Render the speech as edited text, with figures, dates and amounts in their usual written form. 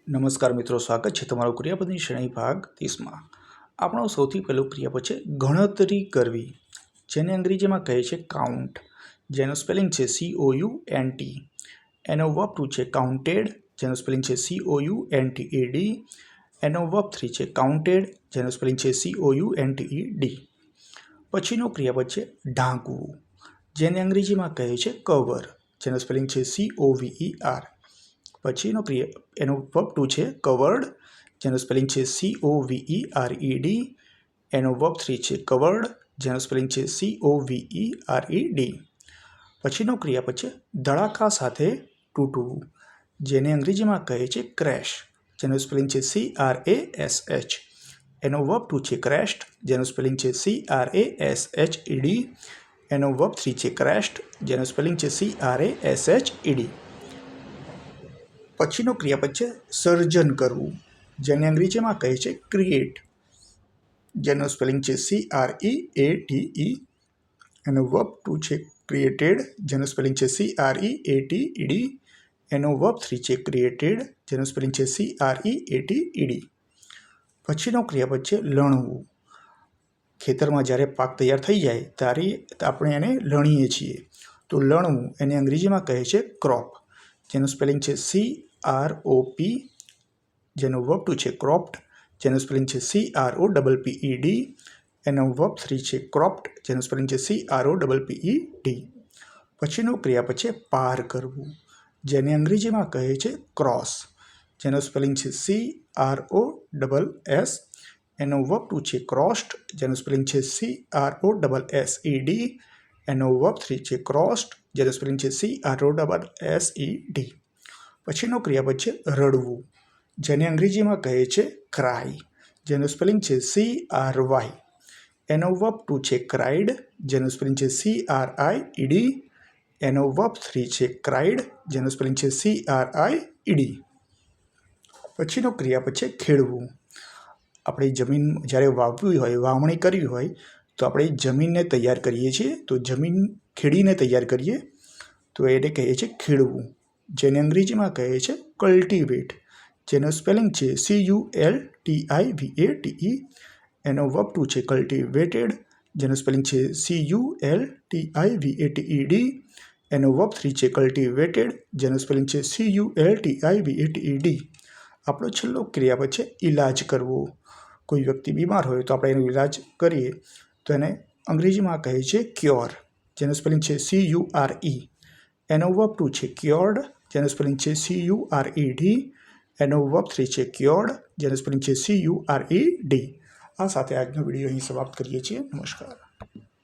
નમસ્કાર મિત્રો, સ્વાગત છે તમારું ક્રિયાપદની શ્રેણી ભાગ 30માં। આપણો સૌથી પહેલો ક્રિયાપદ છે ગણતરી કરવી, જેને અંગ્રેજીમાં કહે છે કાઉન્ટ, જેનો સ્પેલિંગ છે COUNT। એનો વર્બ 2 છે કાઉન્ટેડ, જેનો સ્પેલિંગ છે COUNTED। એનો વર્બ 3 છે કાઉન્ટેડ, જેનો સ્પેલિંગ છે COUNTED। પછીનો ક્રિયાપદ છે ઢાંકવું, જેને અંગ્રેજીમાં કહે છે કવર, જેનો સ્પેલિંગ છે COVER। પછીનો એનો વર્બ 2 છે કવર્ડ, જેનો સ્પેલિંગ છે COVERED। એનો વર્બ 3 છે કવર્ડ, જેનો સ્પેલિંગ છે COVERED। પછીનો ક્રિયાપદ છે ધડાકા સાથે તૂટવું, જેને અંગ્રેજીમાં કહે છે ક્રેશ, જેનો સ્પેલિંગ છે CRASH। એનો વર્બ 2 છે ક્રેશ્ડ, જેનો સ્પેલિંગ છે CRASHED। એનો વર્બ 3 છે ક્રેશ્ડ, જેનો સ્પેલિંગ છે CRASHED। પછીનો ક્રિયાપદ છે સર્જન કરવું, જેને અંગ્રેજીમાં કહે છે ક્રિએટ, જેનો સ્પેલિંગ છે CREATE। એનો વર્બ 2 છે ક્રિએટેડ, જેનો સ્પેલિંગ છે CREATED। એનો વર્બ 3 છે ક્રિએટેડ, જેનો સ્પેલિંગ છે CREATED। પછીનો ક્રિયાપદ છે લણવું, ખેતરમાં જ્યારે પાક તૈયાર થઈ જાય ત્યારે આપણે એને લણીએ છીએ, તો લણવું એને અંગ્રેજીમાં કહે છે ક્રોપ, જેનું સ્પેલિંગ છે CROP। જેનો વર્બ 2 છે ક્રોપ્ડ, જેનું સ્પેલિંગ છે CROPPED। એનો વર્બ 3 છે ક્રોપ્ડ, જેનું સ્પેલિંગ છે CROPPED। પછીનો ક્રિયાપદ છે પાર કરવું, જેને અંગ્રેજીમાં કહે છે ક્રોસ, જેનો સ્પેલિંગ છે CROSS। એનો વર્બ 2 છે ક્રોસ્ડ, જેનું સ્પેલિંગ છે CROSSED। એનો વર્બ 3 છે ક્રોસ્ડ, જેનું સ્પેલિંગ છે CROSSED। પછીનો ક્રિયાપદ છે રડવું, જેને અંગ્રેજીમાં કહે છે ક્રાય, જેનું સ્પેલિંગ છે CRY। એનો વર્બ 2 છે ક્રાઇડ, જેનું સ્પેલિંગ છે CRIED। એનો વર્બ 3 છે ક્રાઇડ, જેનું સ્પેલિંગ છે CRIED। પછીનો ક્રિયાપદ છે ખેડવું, આપણે જમીન જ્યારે વાવવી હોય, વાવણી કરવી હોય તો આપણે જમીનને તૈયાર કરીએ છીએ, તો જમીન ખેડીને તૈયાર કરીએ તો એને કહીએ છીએ ખેડવું, જેને અંગ્રેજીમાં કહે છે કલ્ટિવેટ, જેનો સ્પેલિંગ છે CULTIVATE। એનો વર્બ 2 છે કલ્ટિવેટેડ, જેનો સ્પેલિંગ છે CULTIVATED। એનો વર્બ 3 છે કલ્ટિવેટેડ, જેનો સ્પેલિંગ છે CULTIVATED। આપણો છેલ્લો ક્રિયાપદ છે ઈલાજ કરવો, કોઈ વ્યક્તિ બીમાર હોય તો આપણે એનો ઈલાજ કરીએ તો એને અંગ્રેજીમાં કહે છે ક્યોર, જેનો સ્પેલિંગ છે CURE। એનો વર્બ 2 છે ક્યોર્ડ, જેનો સ્પેલિંગ છે CURED। એનો વર્બ 3 છે ક્યોર્ડ, જેનો સ્પેલિંગ છે CURED। આ સાથે આજનો વિડીયો અહીં સમાપ્ત કરીએ છીએ। નમસ્કાર।